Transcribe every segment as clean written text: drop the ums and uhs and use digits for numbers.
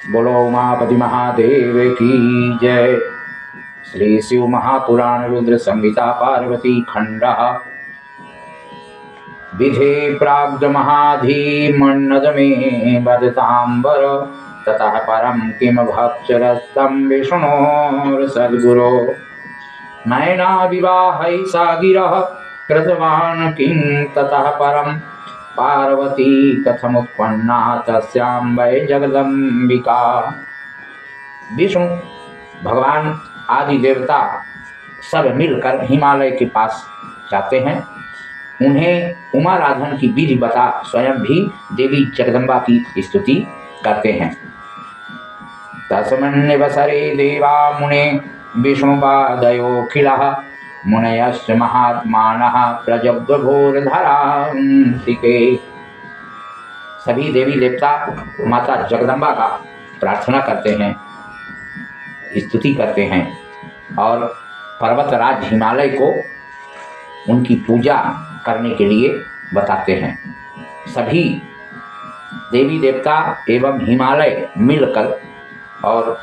बोलो उमापति महादेव की जय। श्री शिव महापुराण रुद्र संहिता पार्वती खंड विधे प्राग्ध महाधीमन्नद में बदतांबर ततः परम किम भक्षरस्तम विष्णोर सद्गुरो नयना विवाहै सा गिरः कृतवान् किं ततः परम पार्वती कथमुत्पन्ना तस्यां वै जगदम्बिका। विष्णु भगवान आदि देवता सब मिलकर हिमालय के पास जाते हैं। उन्हें उमाराधन की विधि बता स्वयं भी देवी जगदम्बा की स्तुति करते हैं। तस्मिन्नवसरे देवा मुने विष्णुपादयोऽखिलः मुनयश्च महात्मानः प्रजग्घोरधरान्तिके। सभी देवी देवता माता जगदम्बा का प्रार्थना करते हैं, स्तुति करते हैं और पर्वतराज हिमालय को उनकी पूजा करने के लिए बताते हैं। सभी देवी देवता एवं हिमालय मिलकर और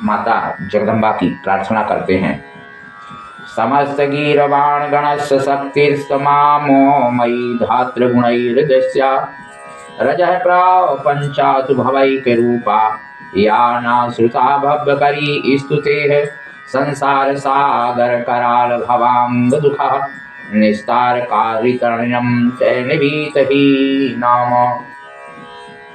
माता जगदम्बा की प्रार्थना करते हैं। समस्त गीरवाण गणस्य शक्तिस्तमामो मयि धातृगुणैर्दस्या रजः प्रापंचातु भवैकरूपा या नाश्रुता भव्यकरी स्तुतेः संसार सागर कराल भवांग दुःखः निस्तार कारितरणं च निभीतहि नाम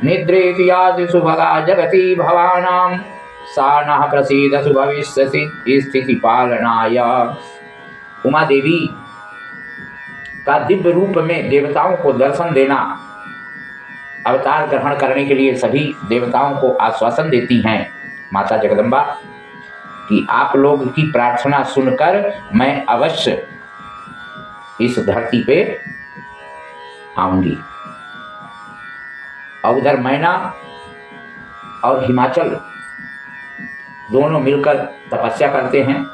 निद्रेति याति सुभगा जगति भवानां सा नः प्रसीदसु भविष्यसि स्थिति पालनाय। उमा देवी का दिव्य रूप में देवताओं को दर्शन देना, अवतार ग्रहण करने के लिए सभी देवताओं को आश्वासन देती हैं माता जगदम्बा कि आप लोग की प्रार्थना सुनकर मैं अवश्य इस धरती पे आऊंगी। और उधर मैना और हिमाचल दोनों मिलकर तपस्या करते हैं।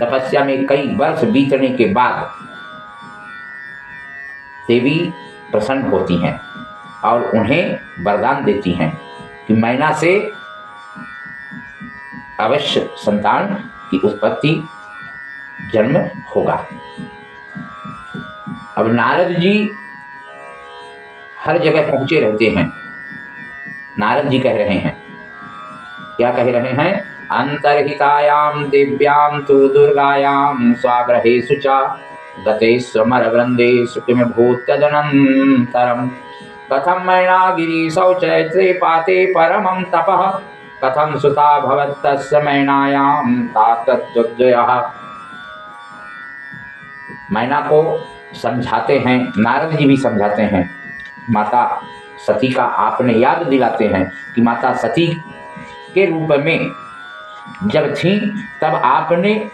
तपस्या में कई वर्ष बीतने के बाद देवी प्रसन्न होती हैं और उन्हें वरदान देती हैं कि मैना से अवश्य संतान की उत्पत्ति जन्म होगा। अब नारद जी हर जगह पहुंचे रहते हैं। नारद जी कह रहे हैं, क्या कह रहे हैं? अंतर्हितायाम दिव्याम तु दुर्गायाम स्वाग्रहेषु च गतेष्वमरवृन्देषु किम भूत्यदनन्तरम् कथं मैनागिरीशौ चैत्रे पाते परमं तपः कथं सुता भवत्तस्य मैनायां तातद्वद्वयः। मैना को समझाते हैं, नारद जी भी समझाते हैं। माता सती का आपने याद दिलाते हैं कि माता सती के रूप में जब थी तब आपने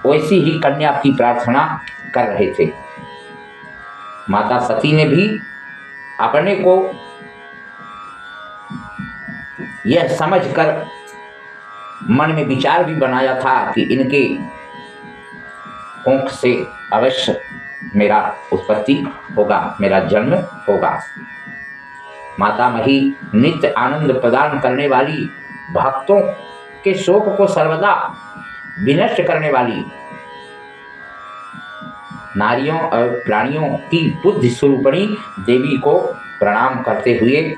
वैसी ही कन्या की प्रार्थना कर रहे थे। माता सती ने भी अपने को यह समझकर मन में विचार भी बनाया था कि इनके कोख से अवश्य मेरा उत्पत्ति होगा, मेरा जन्म होगा। माता मही नित्य आनंद प्रदान करने वाली, भक्तों के शोक को सर्वदा विनष्ट करने वाली, नारियों और प्राणियों की बुद्धि स्वरूपिणी देवी को प्रणाम करते हुए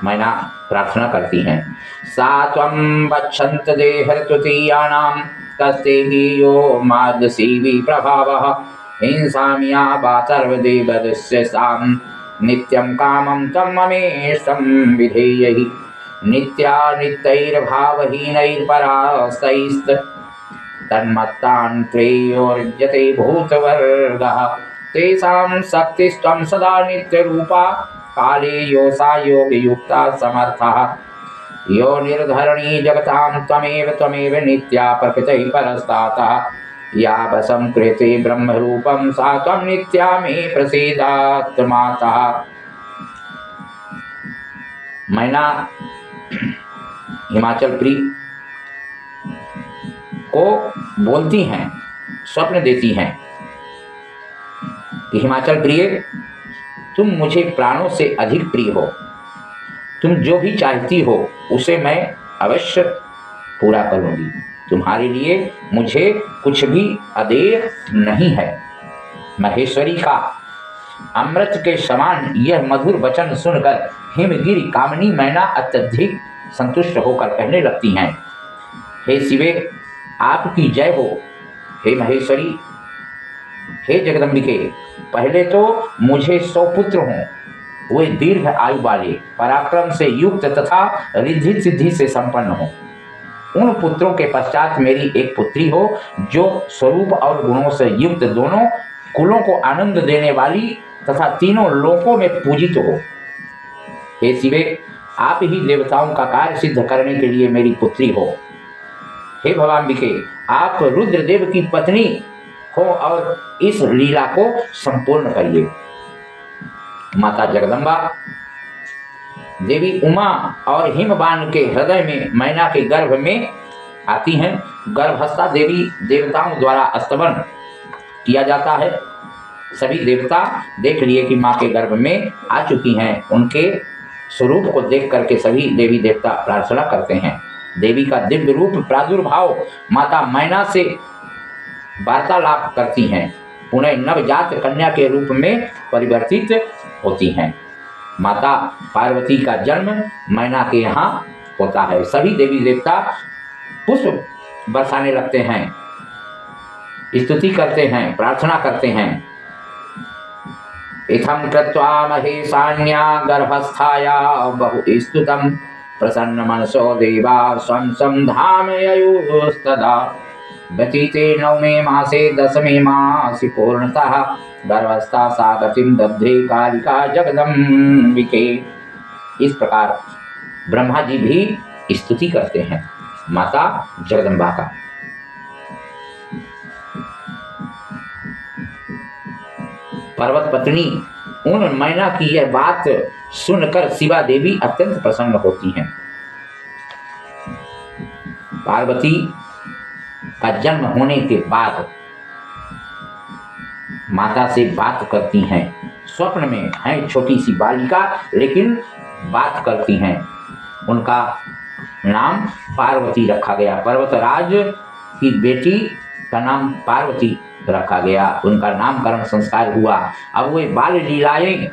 मैना प्रार्थना करती हैं। सा त्वं वक्षन्त देहर्तुतीयानां कस्ते गियो मार्गशीवी प्रभावः हिंसामिया वातर्वदेवदस्य सां नित्यं कामं तं ममेशं विधेयहि नित्या नित्यैर्भावहीनैर्परास्तैस्त तन्मत्तान् प्रेयोर्जते भूतवर्गः तेषां शक्तिस्त्वं सदा नित्यरूपा काले योऽसा योगयुक्ता समर्थः यो निर्धरणी जगतां त्वमेव नित्या प्रकृतिः परस्तातः या वशं कृते ब्रह्मरूपं सा त्वं नित्या मे प्रसीदात्मातः। मैना हिमाचल प्रिय को बोलती हैं, स्वप्न देती हैं कि हिमाचल प्रिय तुम मुझे प्राणों से अधिक प्रिय हो, तुम जो भी चाहती हो उसे मैं अवश्य पूरा करूंगी। तुम्हारे लिए मुझे कुछ भी अदेय नहीं है। महेश्वरी का अमृत के समान यह मधुर वचन सुनकर हिमगिरी कामिनी मैना अत्यधिक संतुष्ट होकर कहने लगती हैं, हे शिवे, आपकी जय हो। हे महेश्वरी, हे जगदम्बिके, पहले तो मुझे 100 पुत्र हों, वे दीर्घ आयु वाले, पराक्रम से युक्त तथा रिद्धि सिद्धि से संपन्न हो। उन पुत्रों के पश्चात मेरी एक पुत्री हो जो स्वरूप और गुणों से युक्त, दोनों कुलों को आनंद देने वाली तथा तीनों लोकों में पूजित हो। हे शिवे, आप ही देवताओं का कार्य सिद्ध करने के लिए मेरी पुत्री हो। हे भवाम्बिके, आप रुद्रदेव की पत्नी हो और इस लीला को संपूर्ण करिए। माता जगदम्बा देवी उमा और हिमवान के हृदय में मैना के गर्भ में आती हैं। गर्भस्था देवी देवताओं द्वारा स्तवन किया जाता है। सभी देवता देख लिए कि माँ के गर्भ में आ चुकी हैं। उनके स्वरूप को देख करके सभी देवी देवता प्रार्थना करते हैं। देवी का दिव्य रूप प्रादुर्भाव माता मैना से वार्तालाप करती हैं, उन्हें नवजात कन्या के रूप में परिवर्तित होती हैं। माता पार्वती का जन्म मैना के यहाँ होता है। सभी देवी देवता पुष्प बरसाने लगते हैं, स्तुति करते हैं, प्रार्थना करते हैं। इथं कृत्वा महेशान्या गर्भस्थाया बहुस्तुतं प्रसन्न मनसो देवा स्वं स्वं धाम ययुस्तदा। व्यतीते 9वें मासे 10वें मासि पूर्णतः गर्भस्था सा गतिं दध्रे कालिका जगदम्बिके। इस प्रकार ब्रह्मा जी भी स्तुति करते हैं माता जगदम्बा का। पर्वत पत्नी उन मैना की यह बात सुनकर शिवा देवी अत्यंत प्रसन्न होती हैं। पार्वती का जन्म होने के बाद माता से बात करती हैं। स्वप्न में है छोटी सी बालिका, लेकिन बात करती हैं। उनका नाम पार्वती रखा गया। पर्वतराज की बेटी का नाम पार्वती रखा गया। उनका नामकरण संस्कार हुआ। अब वे बाल लीलाएं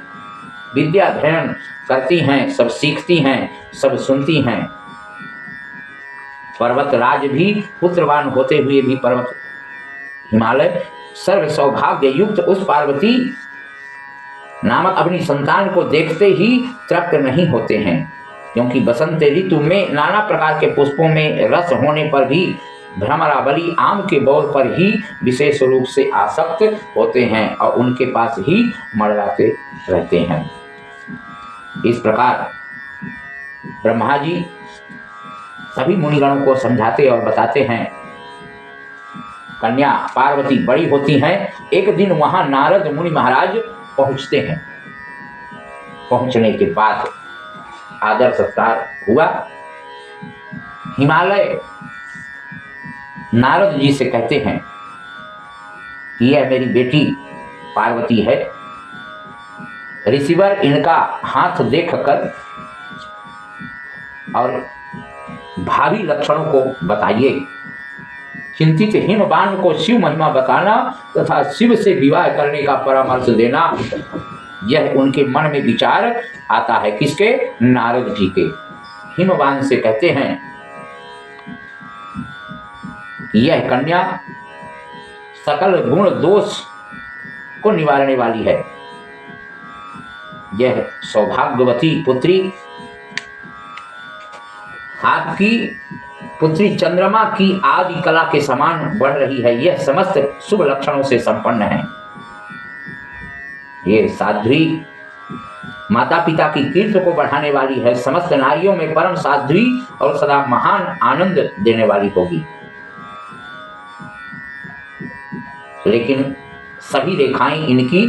विद्या अध्ययन करती हैं, सब सीखती हैं, सब सुनती हैं। पर्वतराज भी पुत्रवान होते हुए भी पर्वत हिमालय सर्व सौभाग्य युक्त उस पार्वती नामक अपनी संतान को देखते ही तृप्त नहीं होते हैं, क्योंकि बसंत ऋतु में नाना प्रकार के पुष्पों में रस होने पर भी भ्रमरावली आम के बोल पर ही विशेष रूप से आसक्त होते हैं और उनके पास ही मंडराते रहते हैं। इस प्रकार ब्रह्मा जी सभी मुनिगणों को समझाते और बताते हैं। कन्या पार्वती बड़ी होती हैं। एक दिन वहां नारद मुनि महाराज पहुंचते हैं। पहुंचने के बाद आदर सत्कार हुआ। हिमालय नारद जी से कहते हैं कि यह मेरी बेटी पार्वती है। ऋषिवर इनका हाथ देखकर और भावी लक्षणों को बताइए। चिंतित हिमवान को शिव महिमा बताना तथा शिव से विवाह करने का परामर्श देना, यह उनके मन में विचार आता है। किसके? नारद जी के। हिमवान से कहते हैं यह कन्या सकल गुण दोष को निवारने वाली है। यह सौभाग्यवती पुत्री आपकी पुत्री चंद्रमा की आदि कला के समान बढ़ रही है। यह समस्त शुभ लक्षणों से संपन्न है। ये साध्वी माता पिता की कीर्ति को बढ़ाने वाली है। समस्त नारियों में परम साध्वी और सदा महान आनंद देने वाली होगी। लेकिन सभी रेखाएं इनकी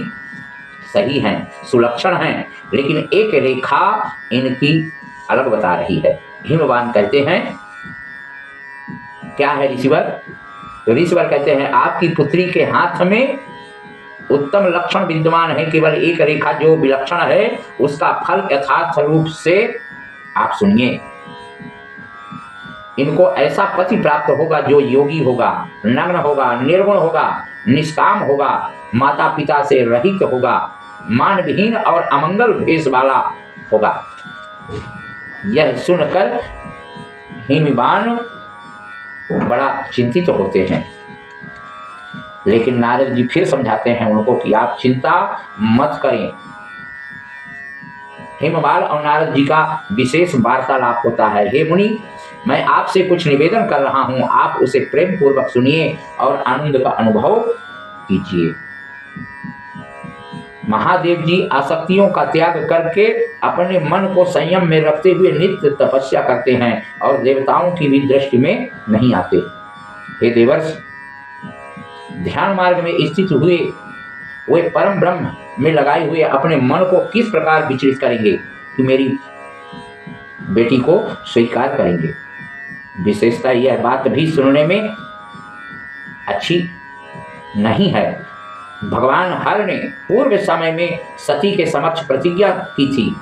सही हैं, सुलक्षण हैं, लेकिन एक रेखा इनकी अलग बता रही है। हिमवान कहते हैं क्या है ऋषिवर? तो ऋषिवर कहते हैं आपकी पुत्री के हाथ में उत्तम लक्षण विद्यमान है। केवल एक रेखा जो विलक्षण है उसका फल यथार्थ रूप से आप सुनिए, इनको ऐसा पति प्राप्त होगा जो योगी होगा, नग्न होगा, निर्गुण होगा, निष्काम होगा, माता पिता से रहित होगा, मानविहीन और अमंगल भेष वाला होगा। यह सुनकर हिमवान बड़ा चिंतित होते हैं, लेकिन नारद जी फिर समझाते हैं उनको कि आप चिंता मत करें। हिमवान और नारद जी का विशेष वार्तालाप होता है। हे मुनि, मैं आपसे कुछ निवेदन कर रहा हूं, आप उसे प्रेम पूर्वक सुनिए और आनंद का अनुभव कीजिए। महादेव जी आसक्तियों का त्याग करके अपने मन को संयम में रखते हुए नित्य तपस्या करते हैं और देवताओं की भी दृष्टि में नहीं आते। हे देवर्ष, ध्यान मार्ग में स्थित हुए वे परम ब्रह्म में लगाए हुए अपने मन को किस प्रकार विचलित करेंगे कि मेरी बेटी को स्वीकार करेंगे। विशेषता यह बात भी सुनने में अच्छी नहीं है। भगवान हर ने पूर्व समय में सती के समक्ष प्रतिज्ञा की थी।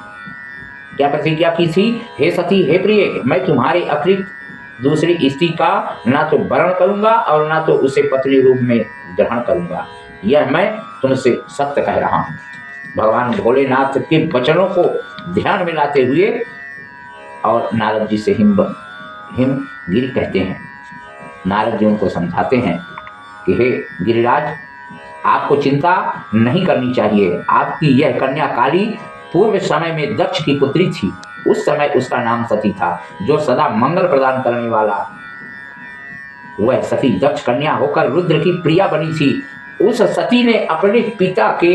क्या प्रतिज्ञा की थी? हे सती, हे प्रिय, मैं तुम्हारे अतिरिक्त दूसरी स्त्री का ना तो वरण करूंगा और ना तो उसे पत्नी रूप में ग्रहण करूंगा। यह मैं तुमसे सत्य कह रहा हूं। भगवान भोलेनाथ के वचनों को ध्यान में लाते हुए और नारद जी से हिमगिरि कहते हैं। नारद जी उनको समझाते हैं कि हे गिरिराज, आपको चिंता नहीं करनी चाहिए। आपकी यह कन्या काली पूर्व समय में दक्ष की पुत्री थी। उस समय उसका नाम सती था, जो सदा मंगल प्रदान करने वाला। वह सती दक्ष कन्या होकर रुद्र की प्रिया बनी थी। उस सती ने अपने पिता के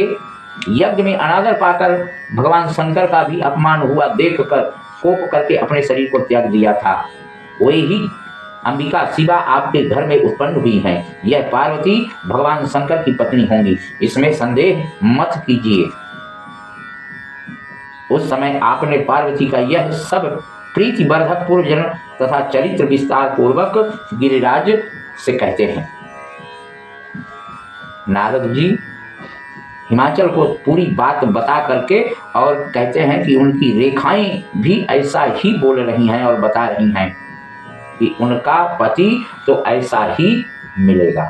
यज्ञ में अनादर पाकर भगवान शंकर का भी अपमान हुआ देखकर कोप करके अपने शरीर को त्याग दिया था। वही अंबिका शिवा आपके घर में उत्पन्न हुई हैं। यह पार्वती भगवान शंकर की पत्नी होंगी, इसमें संदेह मत कीजिए। उस समय आपने पार्वती का यह सब प्रीतिवर्धक पूर्व जन्म तथा चरित्र विस्तार पूर्वक गिरिराज से कहते हैं। नारद जी हिमाचल को पूरी बात बता करके और कहते हैं कि उनकी रेखाएं भी ऐसा ही बोल रही हैं और बता रही हैं कि उनका पति तो ऐसा ही मिलेगा।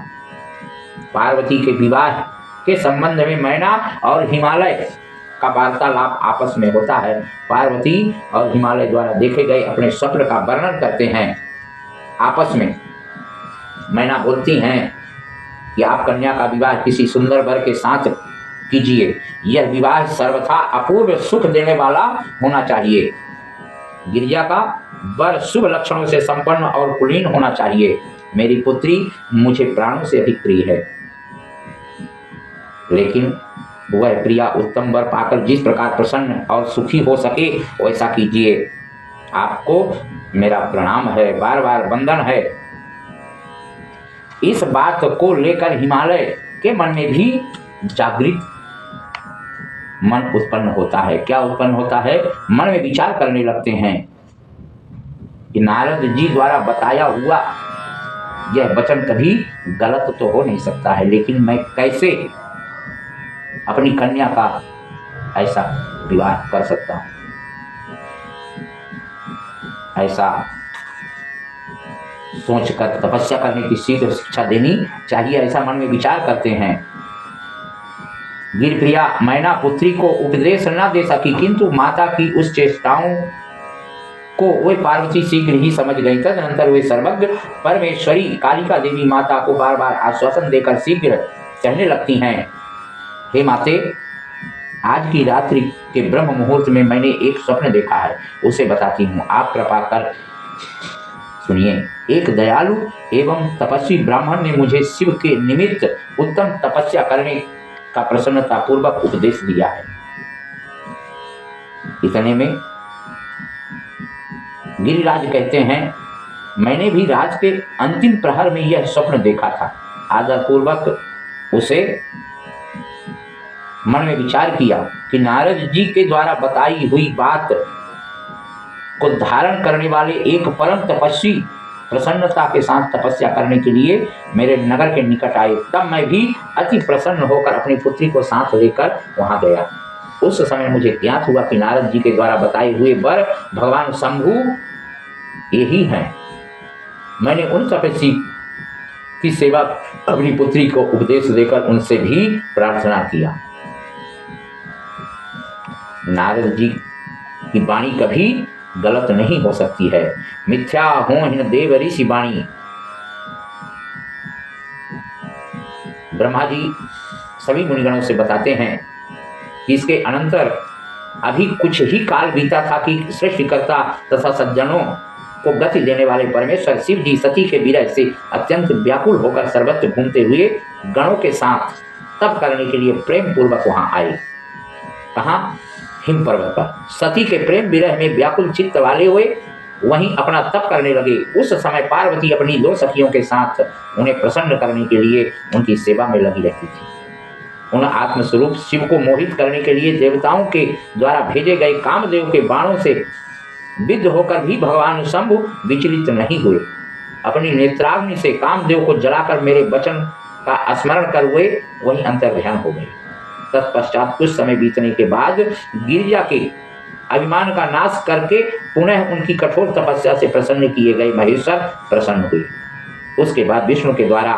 पार्वती के विवाह के संबंध में मैना और हिमालय का वार्तालाप आपस में होता है। पार्वती और हिमालय द्वारा देखे गए अपने स्वप्न का वर्णन करते हैं आपस में। मैना बोलती हैं कि आप कन्या का विवाह किसी सुंदर वर के साथ कीजिए। यह विवाह सर्वथा अपूर्व सुख देने वाला होना चाहिए। गिरिजा का वर शुभ लक्षणों से संपन्न और कुलीन होना चाहिए। मेरी पुत्री मुझे प्राणों से अधिक प्रिय है, लेकिन वह प्रिया उत्तम वर पाकर जिस प्रकार प्रसन्न और सुखी हो सके वैसा कीजिए। आपको मेरा प्रणाम है, बार बार वंदन है। इस बात को लेकर हिमालय के मन में भी जागृत मन उत्पन्न होता है। क्या उत्पन्न होता है? मन में विचार करने लगते हैं कि नारद जी द्वारा बताया हुआ यह वचन कभी गलत तो हो नहीं सकता है, लेकिन मैं कैसे अपनी कन्या का ऐसा विवाह कर सकता हूं? ऐसा सोचकर तपस्या करने की शीघ्र शिक्षा देनी चाहिए, ऐसा मन में विचार करते हैं। गिरप्रिया मैना पुत्री को उपदेश न दे सकी, किंतु माता की उस चेष्टाओं को वे पार्वती शीघ्र ही समझ गई। तदनंतर वे सर्वज्ञ परमेश्वरी कालिका देवी माता को बार बार आश्वासन देकर शीघ्र कहने लगती हैं, हे माते, आज की रात्रि के ब्रह्म मुहूर्त में मैंने एक स्वप्न देखा है, उसे बताती हूँ, आप कृपा कर सुनिए। एक दयालु एवं तपस्वी ब्राह्मण ने मुझे शिव के निमित्त उत्तम तपस्या करने का प्रसन्नता पूर्वक उपदेश दिया है। इतने में गिरिराज कहते हैं, मैंने भी रात के अंतिम प्रहर में यह स्वप्न देखा था। आदर पूर्वक उसे मन में विचार किया कि नारद जी के द्वारा बताई हुई बात को धारण करने वाले एक परम तपस्वी प्रसन्नता के साथ तपस्या करने के लिए मेरे नगर के निकट आए। तब मैं भी अति प्रसन्न होकर अपनी पुत्री को साथ लेकर वहां गया। उस समय मुझे ज्ञात हुआ कि नारद जी के द्वारा बताए हुए वर भगवान शंभु यही हैं। मैंने उन तपस्वी की सेवा अपनी पुत्री को उपदेश देकर उनसे भी प्रार्थना किया। नारद जी की वाणी कभी गलत नहीं हो सकती है। मिथ्या हो हिन देव ऋषि वाणी। ब्रह्मा जी सभी मुनिगणों से बताते हैं कि इसके अनंतर अभी कुछ ही काल बीता था कि सृष्टिकर्ता तथा सज्जनों को गति देने वाले परमेश्वर शिव जी सती के विरह से अत्यंत व्याकुल होकर सर्वत्र घूमते हुए गणों के साथ तप करने के लिए प्रेम पूर्वक वहां आए। कहाँ? हिम पर्वत पर। सती के प्रेम विरह में व्याकुल चित्त वाले हुए वहीं अपना तप करने लगे। उस समय पार्वती अपनी 2 सखियों के साथ उन्हें प्रसन्न करने के लिए उनकी सेवा में लगी रहती थी। उन आत्मस्वरूप शिव को मोहित करने के लिए देवताओं के द्वारा भेजे गए कामदेव के बाणों से विद्ध होकर भी भगवान शंभु विचलित नहीं हुए। अपनी नेत्राग्नि से कामदेव को जलाकर मेरे वचन का स्मरण कर हुए वहीं अंतर्ध्यान हो गए। तत्पश्चात कुछ समय बीतने के बाद गिरिजा के अभिमान का नाश करके पुनः उनकी कठोर तपस्या से प्रसन्न किए गए महेश्वर प्रसन्न हुए। उसके बाद विष्णु के द्वारा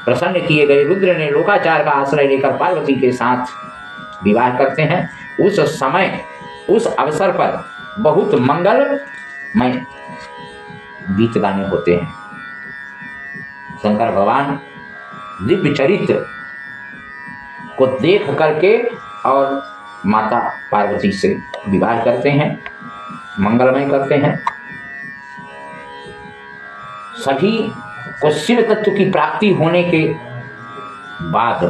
प्रसन्न किए गए रुद्र ने लोकाचार का आश्रय लेकर पार्वती के साथ विवाह करते हैं। उस समय उस अवसर पर बहुत मंगलमय गीत गाने होते हैं। शंकर भगवान दिव्य चरित्र को देख करके और माता पार्वती से विवाह करते हैं, मंगलमय करते हैं। सभी को शिव तत्व की प्राप्ति होने के बाद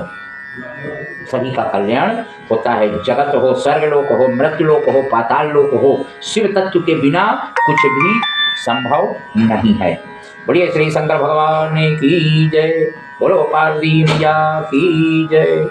सभी का कल्याण होता है। जगत हो, स्वर्गलोक हो, मृत्युलोक हो, पाताल लोक हो, शिव तत्व के बिना कुछ भी संभव नहीं है। बोलिए श्री शंकर भगवान की जय। बोलो पार्वती मैया की जय।